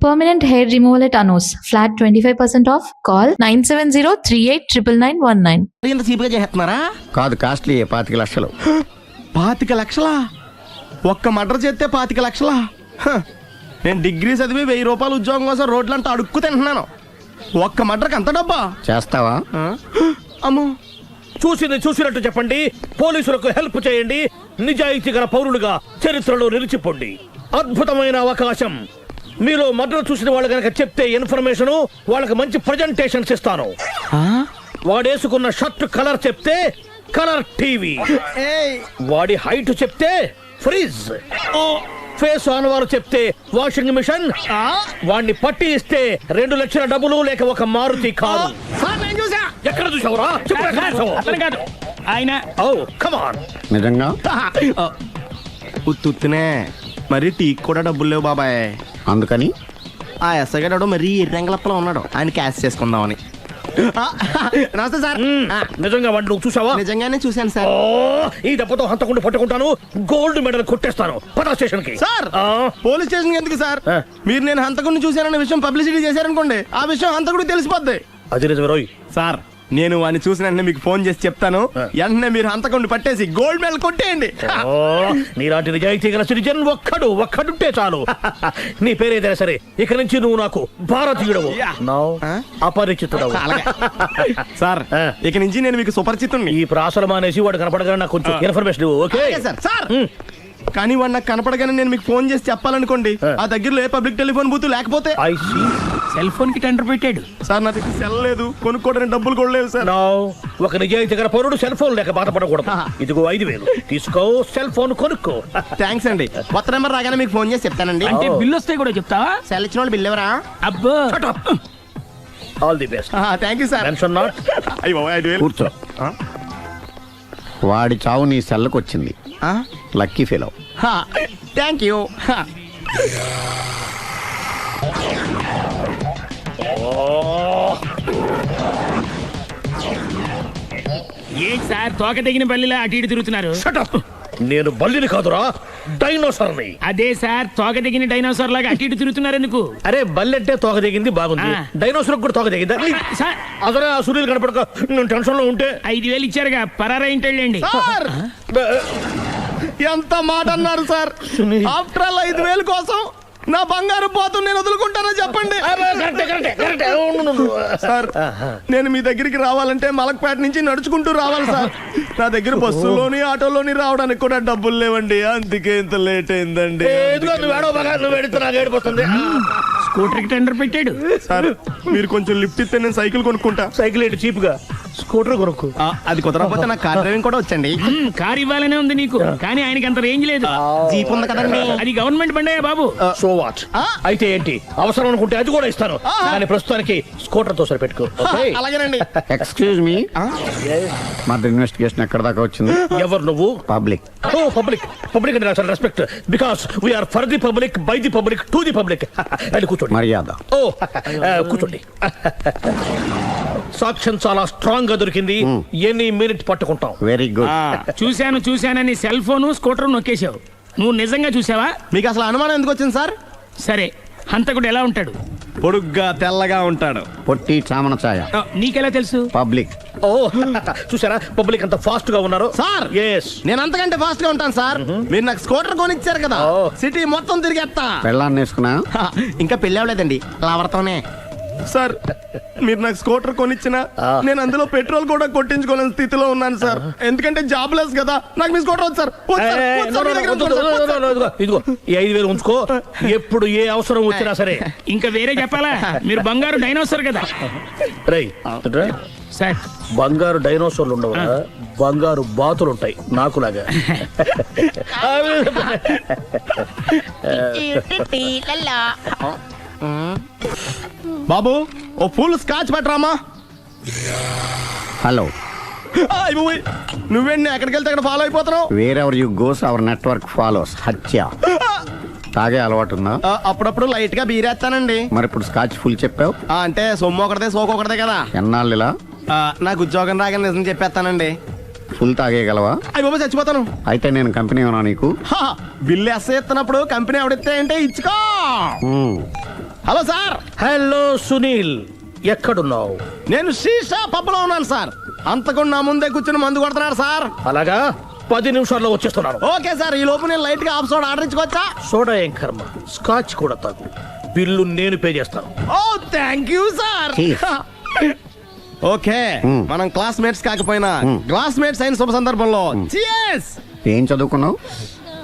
Permanent hair removal at Anos. Flat 25% off. Call 970-389919. ఇంత చీప్గా చేస్తున్నారా? కాదు, కాస్ట్లీ 25 లక్షలు. 25 లక్షలా? ఒక్క మర్డర్ చేస్తే 25 లక్షలా? నేను డిగ్రీ చదివి 1000 రూపాయలు ఉద్యోగం కోసం రోడ్లంతా అడుక్కు తింటున్నాను. ఒక్క మర్డర్కి అంత డబ్బా? చేస్తావా? అమ్మో, చూసినట్టు చెప్పండి. పోలీసులకు హెల్ప్ చేయండి. నిజాయితీ గల పౌరులుగా చరిత్రలో నిలిచిపోండి. అద్భుతమైన అవకాశం. మీలో మర్డర్ చూసిన వాళ్ళు కనుక చెప్తే ఇన్ఫర్మేషన్, వాళ్ళకి మంచి ప్రజెంటేషన్స్ ఇస్తాను. వాడేసుకున్న షర్ట్ కలర్ చెప్తే కలర్ టీవీ, వాడి హైట్ చెప్తే ఫ్రిజ్, ఫేస్ ఆన్ వారు చెప్తే వాషింగ్ మిషన్, వాడిని పట్టి ఇస్తే 2 లక్షల డబ్బులు లేక ఒక మారుతి కారు. ఎక్కడ చూసావురా? ఆయన కమాన్. నిజంగా ఉత్తునే మరి టీకి కూడా డబ్బులు లేవు బాబాయ్. అందుకని ఆ ఎస్ఐగాడు మరీ ఎర్రంగలప్పలో ఉన్నాడు, ఆయన క్యాష్ చేసుకుందామని. నమస్తే సార్. నిజంగా వాడిని నువ్వు చూసావా? నిజంగానే చూశాను సార్. ఈ దెబ్బతో హంతకుండా పట్టుకుంటాను, గోల్డ్ మెడల్ కొట్టేస్తాను. పద స్టేషన్ కి. సార్, పోలీస్ స్టేషన్ ఎందుకు సార్? మీరు నేను హంతకుడిని చూశానన్న విషయం పబ్లిసిటీ చేశారనుకోండి, ఆ విషయం హంతకుడికి తెలిసిపోద్ది. అది నిజమే రోయ్. సార్, నేను వాడిని చూసిన వెంటనే మీకు ఫోన్ చేసి చెప్తాను. వెంటనే మీరు హంతకుడిని పట్టేసి గోల్డ్ మెడల్ కొట్టేయండి. నీలాంటి నిజాయితీ గల సిటిజన్ ఒక్కడుంటే చాలు. నీ పేరేదైనా సరే, ఇక నుంచి నువ్వు నాకు భారతీయుడవు, అపరిచితుడవు. సార్, ఇక నుంచి నేను మీకు సుపరిచితుడిని. ఈ ప్రాసలు మానేసి వాడు కనపడగానే నాకు కొంచెం ఇన్ఫర్మేషన్. Okay sir. సార్, కానీ వాడు నాకు కనపడగానే నేను మీకు ఫోన్ చేసి చెప్పాలనుకోండి, ఆ దగ్గరలో ఏ పబ్లిక్ టెలిఫోన్ బూత్ లేకపోతే. సెల్ ఫోన్ కి టెండర్ పెట్టాడు. సార్, నా దగ్గర సెల్ లేదు, కొనుక్కోవడానికి డబ్బులు కూడా లేవు సార్. ఒక నిజాయితీ గల పౌరుడు సెల్ ఫోన్ లేక బాధపడకూడదు. ఇదిగో 5000 తీసుకో, సెల్ ఫోన్ కొనుక్కో. థ్యాంక్స్ అండి. కొత్త నెంబర్ రాగానే మీకు ఫోన్ చేసి చెప్తానండి. అంటే బిల్లు వస్తే కూడా చెప్తావా? సెల్ ఇచ్చిన వాళ్ళు బిల్ ఎవరా? అబ్బో, all the best. Thank you sir. Tension not. కూర్చో. వాడి చావు నీ సెల్లకు వచ్చింది. Lucky fellow. Thank you. ఏంటి సార్, తోక తెగిన బల్లిలా అటు ఇటు తిరుగుతున్నారు? నేను బల్లిని కాదురా, డైనోసార్ని. అదే సార్, తోక తెగిన డైనోసార్ లాగా అటు ఇటు తిరుగుతున్నారు ఎందుకు? అరే, బల్లి అంటే తోక తెగింది బాగుంది, డైనోసార్ కూడా తోక తెగిందా? సార్, అదరే ఆ సూర్యులు కనపడక నేను టెన్షన్ లో ఉంటే 5000 ఇచ్చారుగా, పరారా ఇంటండి. ఎంత మాట అన్నారు సార్? ఆఫ్టర్ ఆల్ 5000 కోసం నా బంగారు పోతు నేను వదులుకుంటానని చెప్పండి. సార్, నేను మీ దగ్గరికి రావాలంటే మలక్పేట నుంచి నడుచుకుంటూ రావాలి సార్. నా దగ్గర బస్సులోని ఆటోలోని రావడానికి కూడా డబ్బులు లేవండి, అందుకే ఇంత లేట్ అయిందండి. స్కూటర్ కి టెండర్ పెట్టాడు. సార్, మీరు కొంచెం లిఫ్ట్ ఇస్తే నేను సైకిల్ కొనుక్కుంటా. సైకిల్ ఏంటి చీప్ గా, స్కూటర్ కొనుక్కు. అది కుదరకపోతే నాకు కార్ డ్రైవింగ్ కూడా వచ్చండి. కార్ ఇవ్వాలనే ఉంది నీకు, కానీ ఆయనకి అంత రేంజ్ లేదు. జీప్ ఉంది కదండి. అది గవర్నమెంట్ బండే బాబు. So what? అయితే ఏంటి, అవసరం అనుకుంటే అది కూడా ఇస్తాను, కానీ ప్రస్తుతానికి స్కూటర్ తో సరిపెట్టుకో. అలాగేనండి. ఎక్స్క్యూజ్ మీ, మర్డర్ ఇన్వెస్టిగేషన్ ఎక్కడ దాకా వచ్చింది? ఎవరు నువ్వు? పబ్లిక్. ఓ, పబ్లిక్. పబ్లిక్ అంటే నాకు respect, because we're for the public, by the public, to the public. అది కూర్చోండి. మర్యాద. ఓ, కూర్చోండి. సాక్ష్యం చాలా స్ట్రాంగ్ గా దొరికింది, ఎన్ని మినిట్ పట్టుకుంటాం. Very good. చూశానని సెల్ ఫోన్ స్కూటర్ నొక్కేశావు. నువ్వు నిజంగా చూసావా? మీకు అసలు అనుమానం ఎందుకు వచ్చింది సార్? సరే, హంతకుడు ఎలా ఉంటాడు? పొడుగ్గా తెల్లగా ఉంటాడు. పొట్టి చామన ఛాయ. నీకెలా తెలుసు? పబ్లిక్. ఓ, చూసారా పబ్లిక్ అంత ఫాస్ట్ గా ఉన్నారు. సార్, ఎస్, నేను అంతకంటే ఫాస్ట్ గా ఉంటాను సార్. మీరు నాకు స్కూటర్ కొనిచ్చారు కదా, సిటీ మొత్తం తిరిగేస్తా. పెళ్ళాన్ని వేసుకున్నా? ఇంకా పెళ్లి అవ్వలేదండి, లావర్తోనే. సార్, మీరు నాకు స్కూటర్ కొనిచ్చిన నేను అందులో పెట్రోల్ కూడా కొట్టించుకోలేని స్థితిలో ఉన్నాను సార్. ఎందుకంటే జాబ్ లెస్ కదా, నాకు మీ స్కూటర్ వద్దు సార్. ఇదిగో ఈ 5000 ఉంచుకో, ఎప్పుడు ఏ అవసరం వచ్చినా సరే. ఇంకా వేరే చెప్పాలా? మీరు బంగారు డైనోసార్ కదా. రేయ్ సార్, బంగారు డైనోసార్లు ఉండవు, బంగారు బాతులు ఉంటాయి నాకులాగా. బాబు, ఓ ఫుల్ స్కాచ్ పట్టరామా. హలో. నువ్వేంటి ఎక్కడికి వెళ్తే అక్కడ ఫాలో అయిపోతున్నావు? Wherever you goes our network follows. హత్య. తాగే అలవాటు ఉందా? అప్పుడప్పుడు లైట్ గా బీరేస్తానండి. మరి ఇప్పుడు స్కాచ్ ఫుల్ చెప్పావు అంటే సొమ్ము ఒకటిదే సోకు ఒకటిదే కదా. ఎన్నాళ్ళు ఇలా? నాకు ఉద్యోగం రాగానే నిజం చెప్పేస్తానండి. ఫుల్ తాగేయగలవా? అయ్యి బాబు, చచ్చిపోతాను. అయితే నేను కంపెనీ ఉన్నా నీకు? బిల్లు ఎస్ ఎత్తినప్పుడు కంపెనీ ఎవడిస్తే అంటే ఇచ్చుకో. హలో సార్, హలో సునీల్, ఎక్కడున్నావు? నేను శీషా పబ్లో ఉన్నాను సార్. అంతకుండా నా ముందే కూర్చుని మందు కొడుతున్నాడు సార్. అలాగా, 10 నిమిషాల్లో వచ్చేస్తున్నాను. ఓకే సార్, ఈ లోపు నేను లైట్ గా ఆఫ్ సోడా ఆర్డర్ ఇచ్చుకోవచ్చా? సోడా ఏం కర్మ, స్కాచ్ కూడా తాగు. బిల్లు నేను పే చేస్తాను. Oh thank you sir. Cheers. Okay, మనం క్లాస్మేట్స్ కాకపోయినా క్లాస్మేట్స్ అయిన శుభ సందర్భంలో cheers. ఏం చదువుకున్నావు?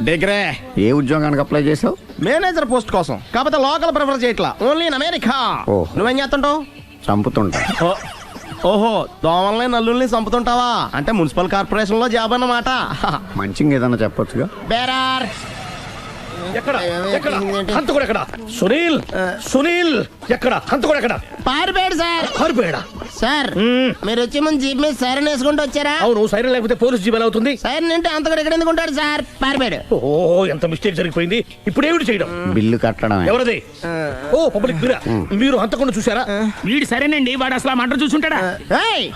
డిగ్రీ ఏ ఉద్యోగానికి అప్లై చేసావు? మేనేజర్ పోస్ట్ కోసం, కాకపోతే లోకల్ ప్రిఫర్ చేయట్లా, ఓన్లీ ఇన్ అమెరికా. ఓ. నువ్వేం చేస్తుంటావు? చంపుతుంటా. ఓహో, దోమల్ని నల్లుల్ని చంపుతుంటావా? అంటే మున్సిపల్ కార్పొరేషన్ లో జాబ్ అన్నమాట. మంచిగా ఏదైనా చెప్పొచ్చుగా. బేరార్ ఎక్కడ ఎక్కడ హంతకుడు ఎక్కడ? సునీల్, సునీల్ ఎక్కడ? హంతకుడు ఎక్కడ? పారిపోయాడు సార్. పారిపోయాడా? సార్ మీరు వచ్చే ముందు జీప్ మీద సైరన్ వేసుకుంటూ వచ్చారా? అవును, సైరన్ లేకపోతే పోలీస్ జీవన్ అవుతుంది. సైరన్ అంటే అంతకుడు ఎక్కడ ఎందుకు ఉంటాడు సార్? పారిపోయాడు. ఓ, ఎంత మిస్టేక్ జరిగిపోయింది. ఇప్పుడు ఏమిటి చేయడం? బిల్లు కట్టడమే. ఎవరది? ఓ, పబ్లిక్ మీరా? మీరు హంతకుండా చూసారా? వీడు సరేనండి, వాడు అసలు ఆ మంట చూసుంటాడా? ఏయ్,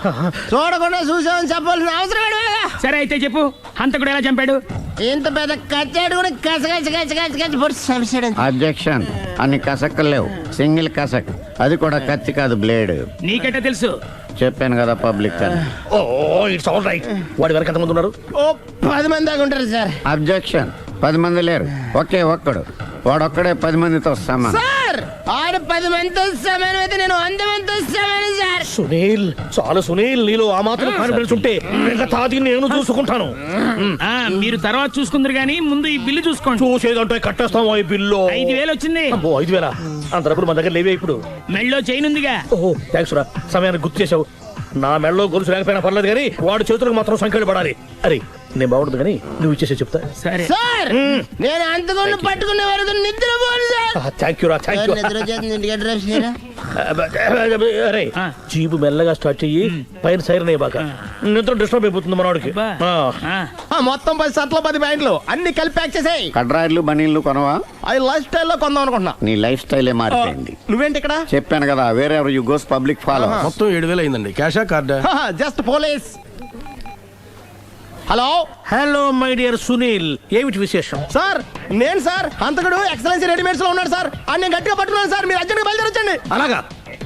చూడకుండా చూసామని చెప్పాల్సిన అవసరం ఏంటి? సరే అయితే చెప్పు, హంతకుడు ఎలా చంపాడు? ఇంత పెద్ద కచ్చాడు కూడా కచ్చ పొడి సమస్యడు. అబ్జెక్షన్. అన్ని కసక్కలు లేవు, సింగిల్ కసక్. అది కూడా కత్తి కాదు, బ్లేడ్. నీకెట్టా తెలుసు? చెప్పాను కదా పబ్లిక్ అని. ఓ, ఇట్స్ ఆల్ రైట్. వాడి వరకు ఎంతమంది ఉన్నారు? ఓ 10 మంది దాకా ఉంటారు సార్. అబ్జెక్షన్. 10 మంది లేరు, ఒకే ఒక్కడు. వాడొక్కడే 10 మందితో సమానం. సార్ ఆడు 10 మందితో సమానం అయితే నేను 100 మందితో సమానం సార్. సునీల్, చాలు సునీల్, నీలో ఆ మాత్రం కాన్ఫిడెన్స్ ఉంటే మిగతాది నేను చూసుకుంటాను. ఆ, మీరు తర్వాత చూసుకుందరు గానీ ముందు ఈ బిల్లు చూసుకోండి. చూసేదంటే కట్టేస్తాం ఈ బిల్లు. 5,000 వచ్చింది. అబ్బో, 5,000? అంత డబ్బులు మన దగ్గర లేవే ఇప్పుడు. మెళ్ళో చైన్ ఉందిగా. ఓహో, థ్యాంక్స్ రా, సమయానికి గుర్తు చేసావు. నా మెడలో గొలుసు లేకపోయినా పర్లేదు కానీ వాడి చేతులకు మాత్రం సంఖ్యలు పడాలి. అరే, నేను బాగుంటుంది కానీ నువ్వు ఇచ్చేసే చెప్తా. సరే. సార్ నేను అంతకుండా పట్టుకునే వరకు నిద్రపోను సార్. థ్యాంక్ యూ రా, థ్యాంక్ యూ. నిద్ర వచ్చేస్తుంది, ఇంటికి అడ్రస్ చేయరా? అరే, ఆ. జీబు మెల్లగా స్టార్ట్ చెయ్యి, పైన సైరన్ అయ్యాక నిద్ర డిస్టర్బ్ అయిపోతుంది మనవాడికి. అబ్బా. ఆ, మొత్తం 10 షర్ట్లు 10 ప్యాంట్లు అన్ని కలిపి ప్యాక్ చేసేయ్. కడ్రాయిలు బనీళ్లు కొనవా? అవి లైఫ్ స్టైల్లో కొందాం అనుకుంటున్నా. నీ లైఫ్ స్టైలే మారిపోయింది. నువ్వేంటి ఇక్కడ? చెప్పాను కదా, వేరే ఎవరు యు గోస్ పబ్లిక్ ఫాలో. మొత్తం 7,000 అయిందండి. క్యాషా కార్డా? Just police. Hello hello my dear Sunil, ఏమిటి విశేషం? సార్, నేను సార్ అంతకుడు ఎక్సలెన్సీ రెడీమేడ్స్ లో ఉన్నాడు సార్. అని నేను గట్టిగా పట్టుకున్నాను సార్. మీరు అర్జెంట్గా బయలుదేరొచ్చండి. అలాగా,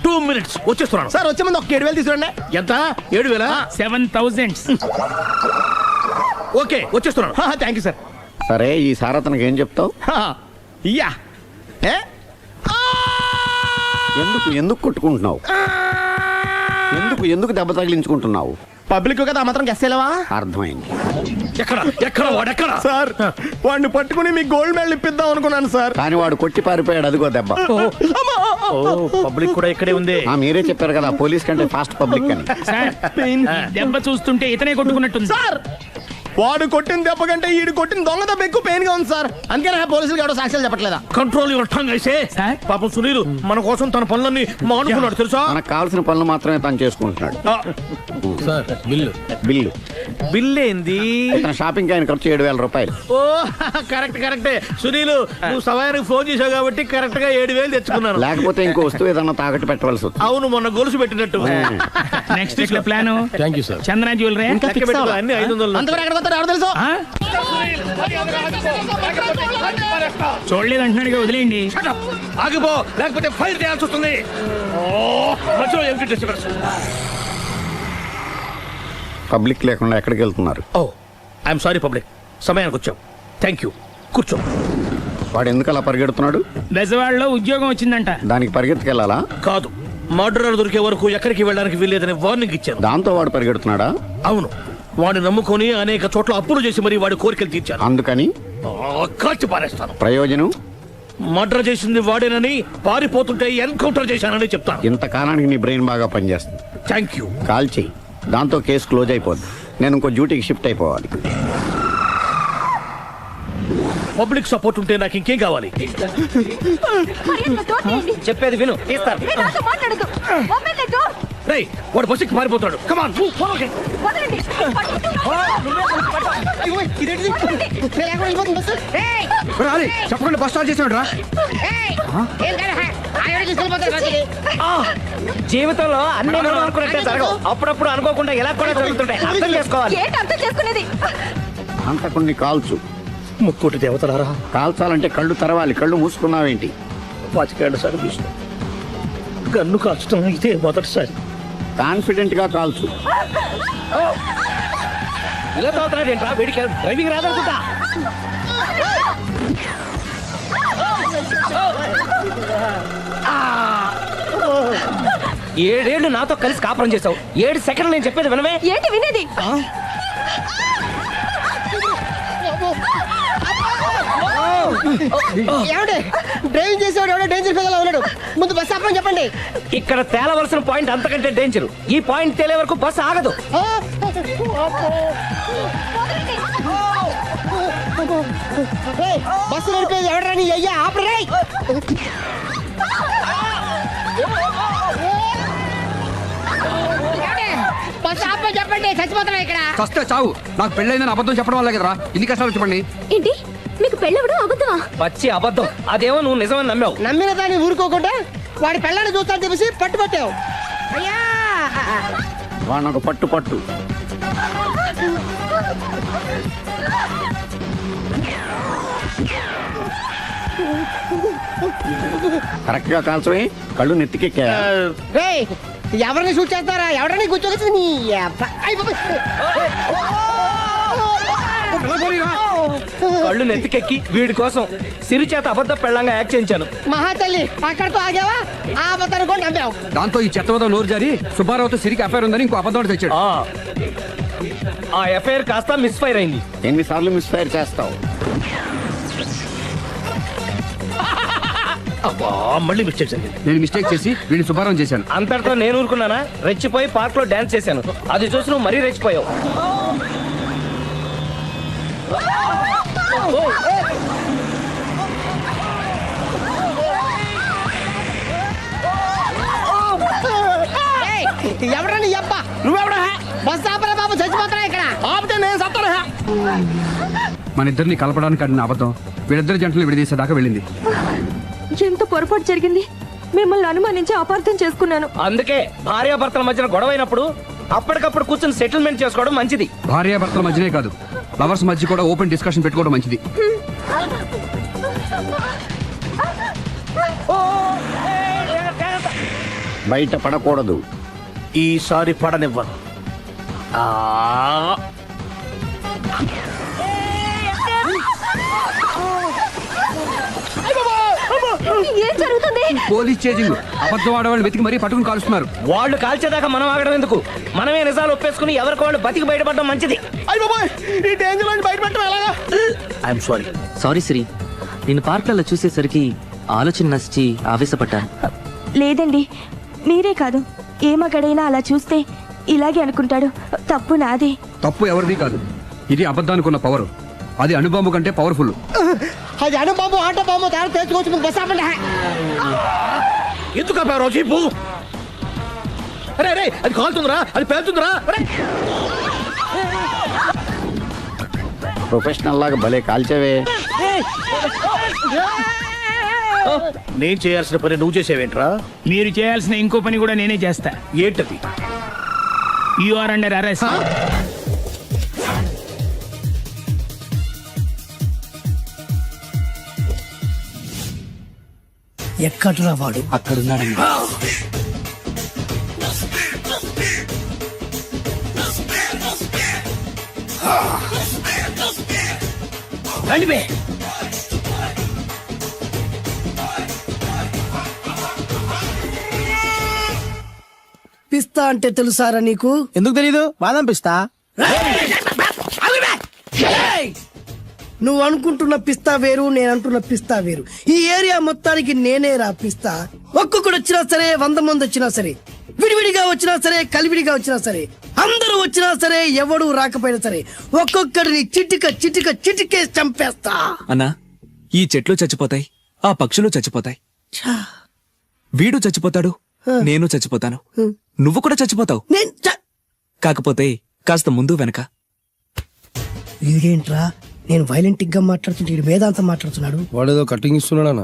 2 minutes వచ్చేస్తున్నాను. సార్ వచ్చే ముందు ఒక 7,000 తీసుకురండి. ఎంత? 7,000? 7,000. ఓకే, వచ్చేస్తున్నాను. Thank you sir. సరే, ఈ సారతనకి ఏం చెప్తావు? ఇయ్యా ఏ? ఎందుకు ఎందుకు కొట్టుకుంటున్నావు? ఎందుకు దెబ్బ తగిలించుకుంటున్నావు? పబ్లిక్ కదా మాత్రం గెస్సేలేవా? అర్థమైంది. ఎక్కడ ఎక్కడ వాడెక్కడ? సార్ వాడిని పట్టుకుని మీకు గోల్డ్ మెడల్ ఇప్పిద్దాం అనుకున్నాను సార్. కానీ వాడు కొట్టి పారిపోయాడు, అదిగో దెబ్బ. ఓ, పబ్లిక్ కూడా ఇక్కడే ఉంది. మీరే చెప్పారు కదా, పోలీస్ కంటే ఫాస్ట్ పబ్లిక్ అని. సార్, దెబ్బ చూస్తుంటే ఇతనే కొట్టుకున్నట్టుంది. సార్ వాడు కొట్టిన దెబ్బ కంటే ఈడు కొట్టిన దొంగ దెబ్బ ఎక్కువ పెయిన్ గా ఉంది సార్. అందుకని పోలీసులు ఎవడో సాక్ష్యాలు చెప్పట్లేదా? కంట్రోల్ యువర్ టంగ్ అయితే. సార్? పాపం సునీల్ మన కోసం తన పనులన్నీ మానుకున్నాడు తెలుసా? మనకు కావాల్సిన పనులు మాత్రమే తను చేసుకుంటున్నాడు. Sir bill. బిల్లు బిల్ ఏంది? ఇతను షాపింగ్ ఆయన ఖర్చు 7,000 రూపాయలు. ఓ, కరెక్టే సునీల్, నువ్వు సమయానికి ఫోన్ చేసావు కాబట్టి కరెక్ట్ గా 7,000 తెచ్చుకున్నాను. లేకపోతే ఇంకో వస్తువు ఏదన్నా తాకట్టు పెట్టవలసి వస్తుంది. అవును, మొన్న గొలుసు పెట్టినట్టు. నెక్స్ట్ వీక్ లో plan thank you sir. Chandra jewellery. లెక్క పెట్టుకో, అన్ని 500. అంతవరకు ఎక్కడ పోతారు ఎవరు తెలుసు? చూడలేదు అంటున్నాడుగా, వదిలేయండి. ఆగిపో, లేకపోతే ఫైర్ చేయాల్సి వస్తుంది. మధ్యలో ఏమిటి డిస్టర్బెన్స్? పబ్లిక్ లేకుండా ఎక్కడికి వెళ్తున్నారు? ఓ, ఐఎమ్ సారీ పబ్లిక్, సమయానికి వచ్చాం. థ్యాంక్ యూ, కూర్చో. వాడు ఎందుకు అలా పరిగెడుతున్నాడు? బెజవాడలో ఉద్యోగం వచ్చిందంట. దానికి పరిగెత్తుకెళ్ళాలా? కాదు, మర్డరర్ దొరికే వరకు ఎక్కడికి వెళ్ళడానికి వీల్లేదని వార్నింగ్ ఇచ్చాను. దాంతో వాడు పరిగెడుతున్నాడా? అవును, వాడిని నమ్ముకొని అనేక చోట్ల అప్పులు చేసి మరి వాడి కోరికలు తీర్చాను. అందుకని కాల్చి పారేస్తాను. ప్రయోజనం? మర్డర్ చేసింది వాడేనని, పారిపోతుంటే ఎన్కౌంటర్ చేశానని చెప్తాను. ఇంతకాలానికి నీ బ్రెయిన్ బాగా పనిచేస్తుంది. Thank you. కాల్ చెయ్యి, దాంతో కేసు క్లోజ్ అయిపోద్ది. నేను ఇంకో డ్యూటీకి షిఫ్ట్ అయిపోవాలి. పబ్లిక్ సపోర్ట్ ఉంటే నాకు ఇంకేం కావాలి? చెప్పేది విను. రేయ్, వాడు బస్సుకి పారిపోతాడు. కమాన్, చెప్పకుండా బస్ స్టార్ట్ చేసాడు రా. జీవితంలో అన్ని మనం అనుకున్నట్టే జరగవు. అప్పుడప్పుడు అనుకోకుండా ఎలా కూడా జరుగుతుంటాయి. అర్థం చేసుకోవాలి. అంతకుని కాల్చు. ముక్కోటి దేవతలారా, కాల్చాలంటే కళ్ళు తెరవాలి. కళ్ళు మూసుకున్నావేంటి? పాతికేళ్ల సర్వీస్, గన్ను కాల్చడం ఇదే మొదటిసారి. కాన్ఫిడెంట్ గా కాల్చు. ఇలా తాగుతున్నాడు ఏంట్రా? వీడికి డ్రైవింగ్ రాదనుకుంటా. ఏడేళ్లు నాతో కలిసి కాపురం చేసావు, 7 సెకండ్లు నేను చెప్పేది వినవే. ఏంటి వినేది? డ్రైవింగ్ చేసేవాడు ఎవడో డేంజర్ ఫీల్ ఉన్నాడు. ముందు బస్ ఆపమని చెప్పండి. ఇక్కడ తేలవలసిన పాయింట్ అంతకంటే డేంజర్. ఈ పాయింట్ తేలే వరకు బస్సు ఆగదు. బస్సు నడిపేది ఎవడరా నీ అయ్యా? ఆపరే. బస్సు ఆపమని చెప్పండి, చచ్చిపోతున్నా ఇక్కడ. ఫస్ట్ చావు. నాకు పెళ్ళైందని అబద్ధం చెప్పడం వల్ల కదరా ఇన్ని కష్టాలు చెప్పండి. ఏంటి మీకు పెళ్ళవడం అబద్ధమా? పచ్చి అబద్ధం. అదేమో నువ్వు నిజమని నమ్మావు. నమ్మిన దాన్ని ఊరుకోకుండా వాడి పిల్లని చూస్తాను చెప్పేసి పట్టుబట్టావు. అయ్యా వాడినొక పట్టు పట్టు. కరెక్ట్ గా కాల్చవే. కళ్ళు నెత్తికెక్కా. రేయ్, ఎవరిని షూట్ చేస్తారా? ఎవరిని కూర్చోవచ్చు నీ అబ్బ. అయ్ బాబోయ్. కళ్ళు నెత్తికెక్కి వీడి కోసం సిరి చేత అబద్ధ పెళ్ళంగా యాక్ట్ చేయించాను. మహాతల్లి అక్కడితో ఆగావా? ఆ అబద్ధాన్ని కూడా నమ్మావు. దాంతో ఈ చెత్తవద నోరు జారి సుబ్బారావుతో సిరికి అఫైర్ ఉందని ఇంకో అబద్ధం తెచ్చాడు. ఆ ఎఫ్ఐఆర్ కాస్త మిస్ఫైర్ అయింది. ఎన్నిసార్లు మిస్ఫైర్ చేస్తావు? అబ్బా, మళ్ళీ మిస్టేక్ జరిగింది. నేను మిస్టేక్ చేసి వీడిని సుబ్బారావు చేశాను. అంతటితో నేను ఊరుకున్నానా? రెచ్చిపోయి పార్క్ లో డాన్స్ చేశాను. అది చూసి నువ్వు మరీ రెచ్చిపోయావు. ఎవరా నీ అబ్బా? నువ్వెవడా? బస్ ఆపరా బాబు, చచ్చిపోతున్నా ఇక్కడ. ఆపితే నేను సత్తారా? మన ఇద్దరిని కలపడానికి ఆడిన అబద్ధం వీళ్ళిద్దరి జంటలు విడదీసేదాకా వెళ్ళింది. ఎంత పొరపాటు జరిగింది. మిమ్మల్ని అనుమానించి అపార్థం చేసుకున్నాను. అందుకే భార్యాభర్తల మధ్యన గొడవైనప్పుడు అప్పటికప్పుడు కూర్చొని సెటిల్మెంట్ చేసుకోవడం మంచిది. భార్యాభర్తల మధ్యనే కాదు, లవర్స్ మధ్య కూడా ఓపెన్ డిస్కషన్ పెట్టుకోవడం మంచిది. బయట పడకూడదు. ఈసారి పడనివ్వను. ఏం జరుగుతుంది? Police chasing. అబద్ధం ఆడవాళ్ళు వెతికి మరీ పట్టుకుని కాలుస్తున్నారు. వాళ్ళు కాల్చేదాకా మనం ఆగడం ఎందుకు? మనమే నిజాలు ఒప్పేసుకుని ఎవరికి వాళ్ళు బతికి బయటపడడం మంచిది. అయ్య బాబోయ్, ఈ డేంజర్ నుంచి బయటపెట్టడం ఎలాగా? I'm sorry. సారీ సిరి, నేను పార్కులలో చూసేసరికి ఆలోచన నచ్చి ఆవేశపడ్డాను. లేదండి, మీరే కాదు, ఏ మగాడైనా అలా చూస్తే ఇలాగే అనుకుంటాడు. తప్పు నాదే. తప్పు ఎవరిది కాదు. ఇది అబద్ధానికి ఉన్న పవర్. అది అణుబాంబు కంటే పవర్ఫుల్. అది అను బాబు, ఆటో బాబు, దారి తెచ్చుకోవచ్చు. ముందు బస్ ఆపండి. ఎందుకు ఆపావు జీపు? అరే అరే, అది కాలుతుందిరా, అది పేలుతుందిరా. ప్రొఫెషనల్ లాగా భలే కాల్చవే. నేను చేయాల్సిన పని నువ్వు చేసేవేంట్రా? మీరు చేయాల్సిన ఇంకో పని కూడా నేనే చేస్తా. ఏంటది? You are under arrest. ఎక్కడరా వాడు? అక్కడున్నాడండి. పిస్తా అంటే తెలుసారా నీకు? ఎందుకు తెలీదు? బాదం పిస్తా. నువ్వు అనుకుంటున్న పిస్తా వేరు, నేను అంటున్న పిస్తా వేరు. ఈ ఏరియా మొత్తానికి నేనే రా పిస్తా. ఒక్కొక్కడు వచ్చినా సరే, 100 మంది వచ్చినా సరే, విడివిడిగా వచ్చినా సరే, కలివిడిగా వచ్చినా సరే, అందరూ వచ్చినా సరే, ఎవడు రాకపోయినా సరే, ఒక్కొక్కడిని చిటికేసి చంపేస్తా. అన్నా, ఈ చెట్లు చచ్చిపోతాయి, ఆ పక్షులు చచ్చిపోతాయి, వీడు చచ్చిపోతాడు, నేను చచ్చిపోతాను, నువ్వు కూడా చచ్చిపోతావు. కాకపోతే కాస్త ముందు వెనక. వీడేంట్రా, నేను వైలెంట్ గా మాట్లాడుతుంటే వేదాంతం మాట్లాడుతున్నాడు. వాడేదో కటింగ్ ఇస్తున్నాడా?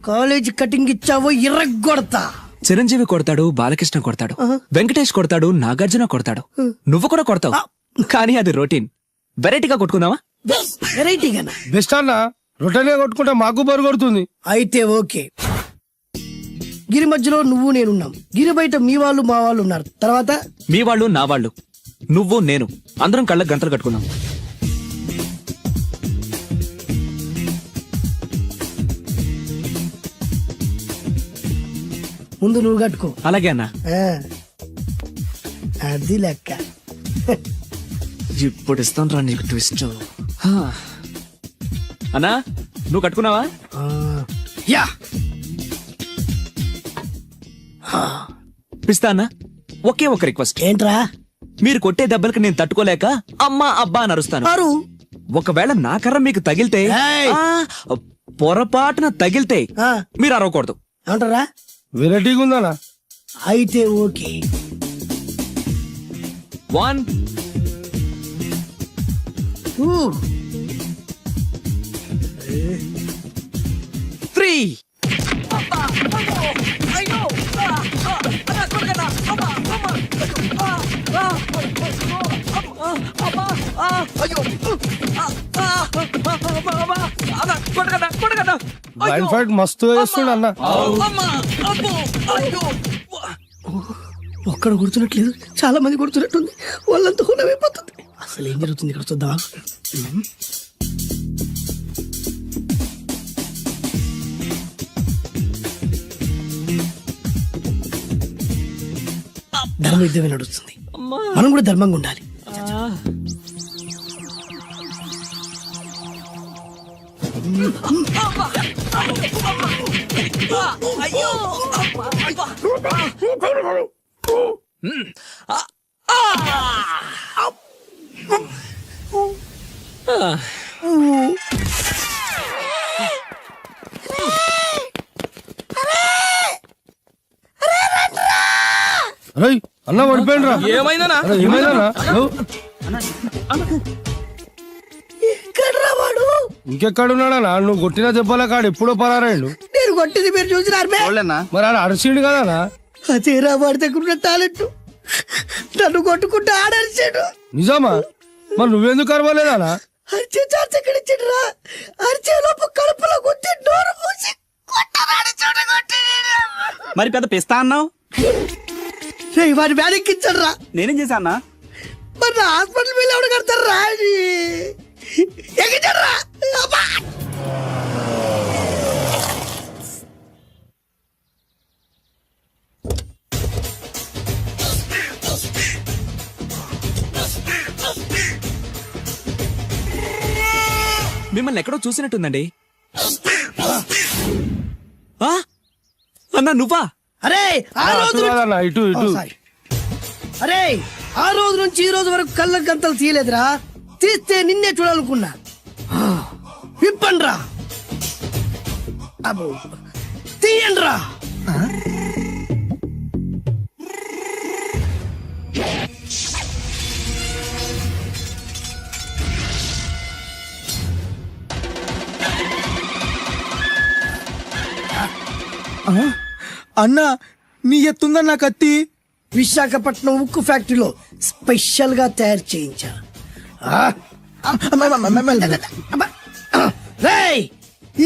కాలేజ్ కటింగ్ ఇచ్చావో ఇర్రగొడతా. చిరంజీవి కొడతాడు, బాలకృష్ణ కొడతాడు, వెంకటేష్ కొడతాడు, నాగార్జున కొడతాడు, నువ్వు కూడా కొడతావు. కానీ అది రొటీన్. వెరైటీగా కొట్టుకుందామా? వెరైటీగానా? బెస్ట్ అన్న. రొట్టెనే కొట్టుకుంటే మాకు బరు కొడుతుంది. అయితే ఓకే, గిరి మధ్యలో నువ్వు నేనున్నాం, గిరి బయట మీ వాళ్ళు మా వాళ్ళు ఉన్నారు. తర్వాత మీ వాళ్ళు నా వాళ్ళు, నువ్వు నేను అందరం కళ్ళకు గంటలు కట్టుకున్నాం. ముందు నువ్వు కట్టుకో. అలాగే అన్నా. ఆ, అది లెక్క. ఇప్పుడు ఇస్తాను రా నీకు ట్విస్ట్. అన్నా నువ్వు కట్టుకున్నావా? ఆ, యా. పిస్తా అన్నా, ఒకే ఒక రిక్వెస్ట్. ఏంట్రా? మీరు కొట్టే దెబ్బలకి నేను తట్టుకోలేక అమ్మా అబ్బా అని అరుస్తాను. మారు. ఒకవేళ నా కర్ర మీకు తగిలితే, ఏయ్! పొరపాటున తగిలితే ఆ, మీరు అరవకూడదు. ఏమంటారా? వెరైటీగా ఉందనా? అయితే ఓకే. 1 ఊ, 3 బ్లైండ్ ఫైట్ మస్తు వేస్తుండ అన్న. ఒక్కడ గుర్తున్నట్లేదు, చాలా మంది గుర్తున్నట్టుంది. వాళ్ళంతా హునమైపోతుంది. అసలు ఏం జరుగుతుంది ఇక్కడ చూద్దాం. ధర్మ యుద్ధమే నడుస్తుంది, మనం కూడా ధర్మంగా ఉండాలి. రై అన్న పడిపోయినరా? ఏమైందనా? ఏమైందనా? ఎక్కడ్రా వాడు? ఇంకెక్కడున్నాడనా? నువ్వు కొట్టిన దెబ్బల కాడు ఎప్పుడో పరారాయండు. నేను కొట్టింది మీరు చూసినారు. మరి ఆడ అరిసిండు కదనా? అదేరా వాడి దగ్గర ఉన్న టాలెంట్. నన్ను కొట్టుకుంటూ ఆడరిచాడు. నిజమా? మరి నువ్వెందుకు అరవలేదానా? అరిచే ఛాన్స్ ఎక్కడిచ్చాడురా? అరిచే లోపు కడుపులో గుద్ది నోరు మూసి కొట్టరాడు చూడగొట్టి. మరి పెద్ద పిస్తా అన్నావు, వాడి వ్యానెక్కించాడు రా. నేనేం చేశా అన్నా? మరి నా హాస్పిటల్ బిల్ ఎవడు కడతారు రా? ఎక్కించాడు రా. అబ్బా! మిమ్మల్ని ఎక్కడో చూసినట్టుందండి. ఆ? అన్నా నువ్వా? అరే ఆ రోజు కాదన్నా, ఇటు ఇటు. అరే ఆ రోజు నుంచి ఈ రోజు వరకు కళ్ళ గంతలు తీయలేదురా. తీస్తే నిన్నే చూడాలనుకున్నా. విప్పండ్రా. అబ్బో తీయండ్రా. అన్నా నీ ఎత్తుందన్నా కత్తి. విశాఖపట్నం ఉక్కు ఫ్యాక్టరీలో స్పెషల్ గా తయారు చేయించా. రేయ్,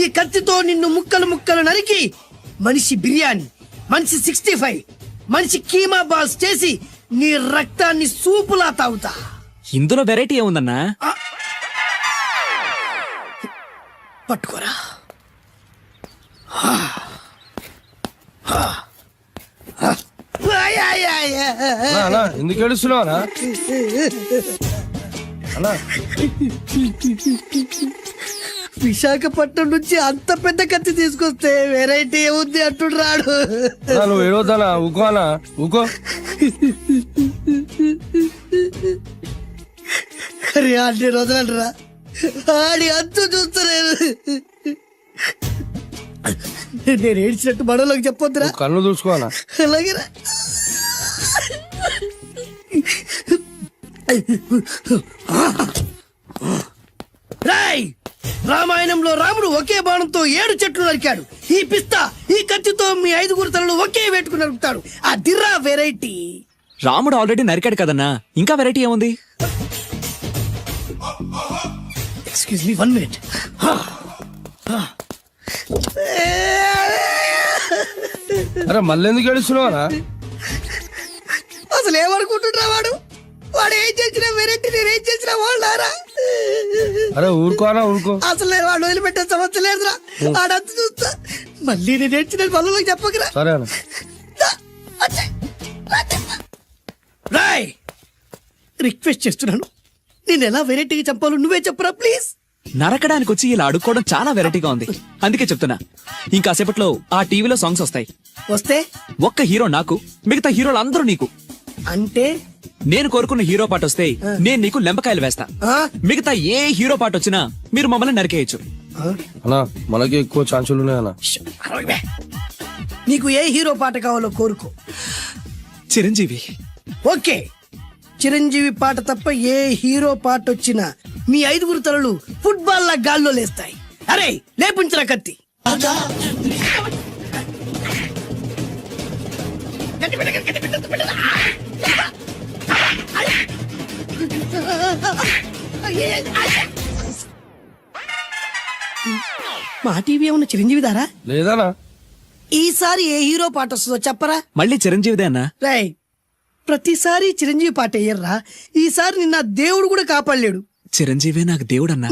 ఈ కత్తితో నిన్ను ముక్కలు ముక్కలు నరికి మనిషి బిర్యానీ, మనిషి 65, మనిషి కీమా బాల్స్ చేసి నీ రక్తాన్ని సూపులా తాగుతా. ఇందులో వెరైటీ ఏముందన్నా? పట్టుకోరా. అన్నా, ఎందుకు ఏడుస్తున్నావా? అన్నా విశాఖపట్నం నుంచి అంత పెద్ద కత్తి తీసుకొస్తే వెరైటీ ఏముంది అంటుడు రాడు. నువ్వు ఏడవద్దానా? ఊకో అన్నా, ఊకో. అరే అన్ని రోజులంటరా ఆడి అంతు చూస్తలేదు. నేను ఏడ్చినట్టు మనలోకి చెప్పొద్దురా. కళ్ళు చూసుకోనా? అలాగేరా. రాయ్, రామాయణంలో రాముడు ఒకే బాణంతో 7 చెట్లు నరికాడు. ఈ పిస్తా ఈ కత్తితో మీ 5 తలలు ఒకే వేటుకు నరుకుతాడు. ఆ దిర్రా వెరైటీ. రాముడు ఆల్రెడీ నరికాడు కదన్నా, ఇంకా వెరైటీ ఏముంది? Excuse me 1 minute. అరే మళ్ళీ ఎందుకు ఏడుస్తున్నావా? అసలు ఏమనుకుంటున్నా వాడు వాడు ఏం చేసినా వెరైటీ నేనేం చేసినా వాళ్ళారా? అరే ఊరుకోనా ఊరుకో. అసలు వాడు వదిలిపెట్టే సమస్య లేదురా. ఆడంత చూస్తా మళ్ళీ నేను ఏడ్చిన పనులకు చెప్పకరా. సరే అన్న. రాయ్ రిక్వెస్ట్ చేస్తున్నాను, నేను ఎలా వెరైటీగా చంపాలో నువ్వే చెప్పరా ప్లీజ్. నరకడానికి వచ్చి ఇలా అడుక్కోవడం చాలా వెరైటీగా ఉంది, అందుకే చెప్తున్నా. ఇంకాసేపట్లో ఆ టీవీలో సాంగ్స్ వస్తాయి. వస్తే ఒక్క హీరో నాకు, మిగతా హీరోలు అందరూ నీకు. అంటే నేను కోరుకున్న హీరో పాట వస్తే నేను నీకు లెంపకాయలు వేస్తా. ఆ? మిగతా ఏ హీరో పాట వచ్చినా మీరు మమ్మల్ని నరికేయచ్చు. అన్నా మనకి ఎక్కువ ఛాన్సులు ఉన్నాయన్నా. నీకు ఏ హీరో పాట కావాలో కోరుకో. చిరంజీవి. ఓకే, చిరంజీవి పాట తప్ప ఏ హీరో పాట వచ్చినా మీ 5 తలలు ఫుట్బాల్ లా గాల్లో లేస్తాయి. అరే లేపుంచరా కత్తి. మా టీవీ ఏమన్నా చిరంజీవి దారా? లేదనా. ఈసారి ఏ హీరో పాట వస్తుందో చెప్పరా. మళ్ళీ చిరంజీవిదే అన్నా. రాయ్ ప్రతిసారి చిరంజీవి పాట వేయర్రా. ఈసారి నిన్న దేవుడు కూడా కాపాడలేడు. చిరంజీవే నాకు దేవుడన్నా.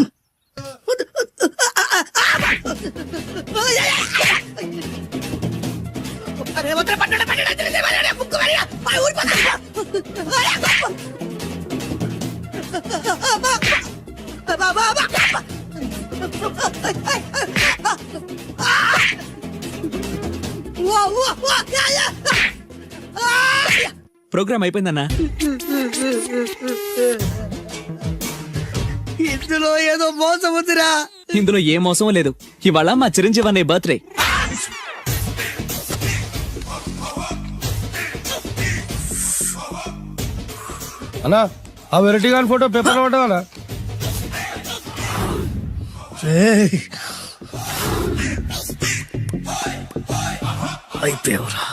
ప్రోగ్రామ్ అయిపోయిందన్నా. ఇందులో ఏదో మోసం ఉందిరా. ఇందులో ఏ మోసం లేదు. ఇవాళ మా చిరంజీవి అనే బర్త్డే. అన్నా ఆ వెరైటీ గాని ఫోటో పేపర్ లో పడ్డా. అయిపోయావురా,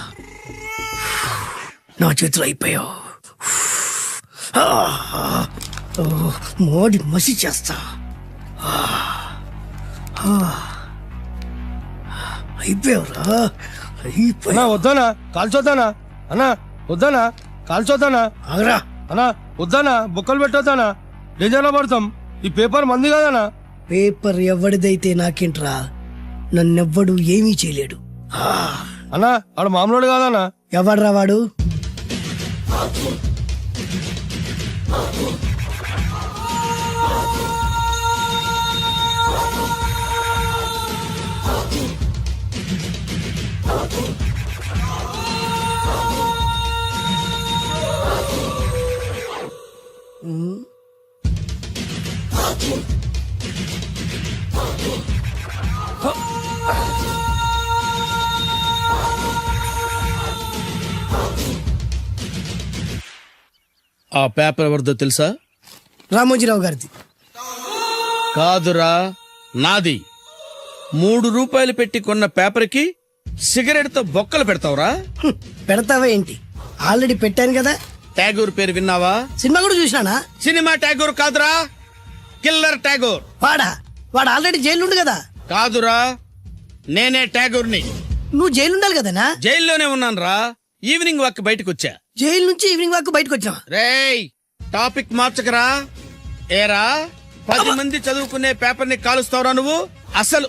నా చేతులు అయిపోయావు. మోడి మసి చేస్తా. అయిపోయావురా, అన్నా వద్దానా కాల్చొద్దానా? అన్నా వద్దానా కాల్చొద్దానా? ఆగరా. అన్నా వద్దానా బొక్కలు పెట్టొద్దానా? డేంజర్లో పడతాం. ఈ పేపర్ మంది కదనా? పేపర్ ఎవడిదైతే నాకేంట్రా, నన్నెవ్వడు ఏమీ చేయలేడు. అన్నా ఆడు మామూలు కాదనా? ఎవడ్రా వాడు? ఆ పేపర్ ఎవరిదో తెలుసా? రామోజీరావు గారిది. కాదురా, నాది. 3 రూపాయలు పెట్టి కొన్న పేపర్కి సిగరెట్ తో బొక్కలు పెడతావురా? పెడతావా ఏంటి? ఆల్రెడీ పెట్టాను కదా. ట్యాగూర్ పేరు విన్నావా? సినిమా కూడా చూసినానా? సినిమా ట్యాగూర్ కాదురా, కిల్లర్ ట్యాగూర్. వాడు ఆల్రెడీ జైలు ఉండు కదా. కాదురా, నేనే ట్యాగూర్ని. నువ్వు జైలు ఉండాలి కదనా? జైల్లోనే ఉన్నాను రా. ఈవినింగ్ వాక్ బయటకు వచ్చా. జైలు నుంచి ఈవినింగ్ వాక్ బయటకు వచ్చినావా? రేయ్ టాపిక్ మార్చకరా. ఏరా 10 మంది చదువుకునే పేపర్ ని కాలుస్తావురా నువ్వు? అసలు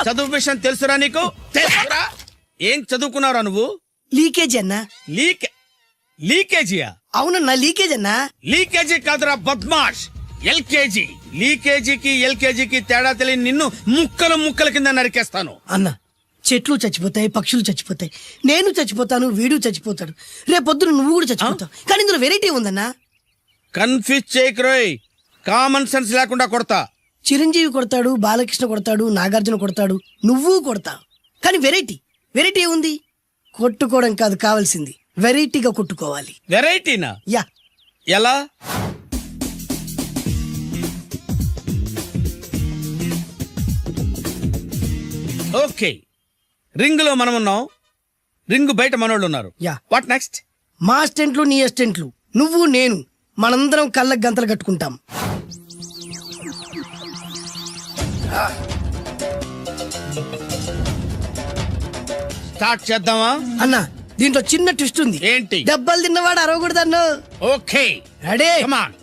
చదువు విషయం తెలుసురా నీకు? తెలుసురా? ఏం చదువుకున్నావురా నువ్వు? లీకేజీ అన్నా. లీకేజీయా? అవునన్నా లీకేజ్ అన్నా. లీకేజీ కాదురా బద్మాష్, ఎల్కేజీ. లీకేజీకి ఎల్కేజీకి తేడా తెలియని నిన్ను ముక్కలు ముక్కల కింద నరికేస్తాను. అన్నా చెట్లు చచ్చిపోతాయి, పక్షులు చచ్చిపోతాయి, నేను చచ్చిపోతాను, వీడు చచ్చిపోతాడు, రేపొద్దున నువ్వు కూడా చచ్చిపోతావు. కానీ ఇందులో వెరైటీ ఉందన్నా. కన్ఫ్యూజ్ చేయకురోయ్, కామన్ సెన్స్ లేకుండా కొడతా. చిరంజీవి కొడతాడు, బాలకృష్ణ కొడతాడు, నాగార్జున కొడతాడు, నువ్వు కొడతావు. కానీ వెరైటీ ఉంది. కొట్టుకోవడం కాదు కావాల్సింది, వెరైటీగా కొట్టుకోవాలి. వెరైటీనా? యా. ఎలా? ఓకే, రింగ్ లో మనం ఉన్నాం, రింగ్ బయట మనోళ్ళు ఉన్నారు. యా. What next? మా అసిస్టెంట్లు, నీ అసిస్టెంట్లు, నువ్వు నేను, మనందరం కళ్ళకు గంతలు కట్టుకుంటాం. స్టార్ట్ చేద్దామా? అన్న దీంట్లో చిన్న ట్విస్ట్ ఉంది. ఏంటి? దెబ్బలు తిన్నవాడు అరవకూడదు అన్న. Okay ready? కమాన్.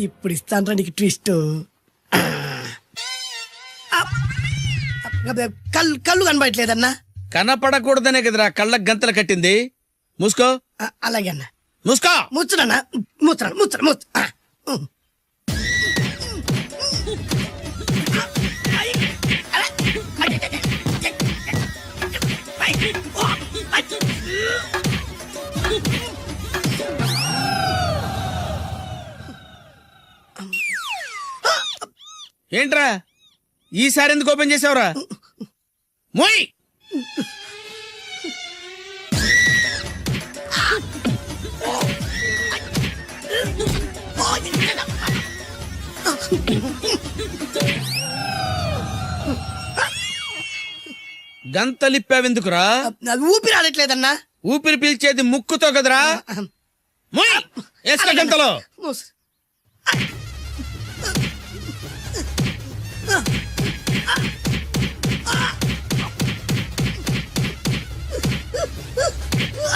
ఇప్పుడు ఇస్తాను నీకు ట్విస్ట్. కళ్ళు కళ్ళు కనబడట్లేదన్నా. కనపడకూడదనే కదరా కళ్ళకు గంతలు కట్టింది. మూసుకో. అలాగే అన్న. మూసుకో. ముచ్చునన్నా. ముచ్చరా ముచ్చరా ముచ్చ. ఏంట్రా ఈసారి ఎందుకు ఓపెన్ చేసావురా? మోయ్. గంతలిప్పావెందుకురా? నాకు ఊపిరి ఆడట్లేదన్నా. ఊపిరి పీల్చేది ముక్కుతో కదరా. మోయ్. వేసుకో గంతలో. మూసు.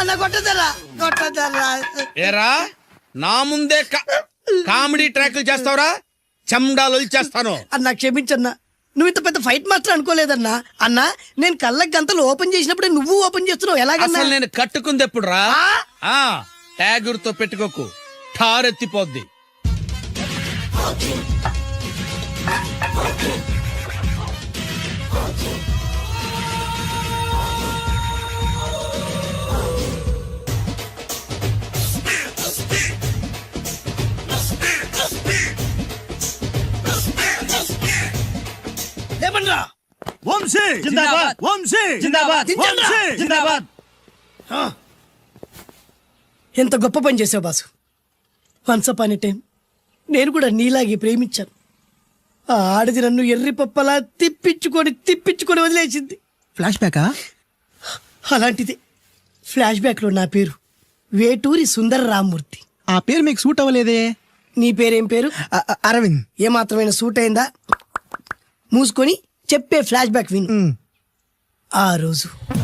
అన్న కొట్టదరా కొట్టదరా. ఏరా నా ముందే కామెడీ ట్రాక్లు చేస్తావురా? చెమ్డాలు చేస్తాను. అన్న క్షమించన్నా, నువ్వు ఇంత పెద్ద ఫైట్ మాస్టర్ అనుకోలేదన్నా. అన్న నేను కళ్ళకి గంతలు ఓపెన్ చేసినప్పుడే నువ్వు ఓపెన్ చేస్తున్నావు. ఎలాగన్నా? అసలు నేను కట్టుకుంది ఎప్పుడు రా? ట్యాగుర్తో పెట్టుకోకు, ఠారెత్తిపోద్ది. లేపండ్రా. వంశీ జిందాబాద్. వంశీ జిందాబాద్. వంశీ జిందాబాద్. ఎంత గొప్ప పని చేసావు boss. Once upon a time నేను కూడా నీలాగే ప్రేమించాను. ఆ ఆడది నన్ను ఎర్రి పప్పలా తిప్పించుకొని వదిలేసింది. ఫ్లాష్ బ్యాకా? అలాంటిది ఫ్లాష్ బ్యాక్ లో నా పేరు వేటూరి సుందర రామ్మూర్తి. ఆ పేరు మీకు సూట్ అవ్వలేదే. నీ పేరేం పేరు? అరవింద్. ఏమాత్రమైన సూట్ అయిందా? మూసుకొని చెప్పే ఫ్లాష్ బ్యాక్ విను. ఆ రోజు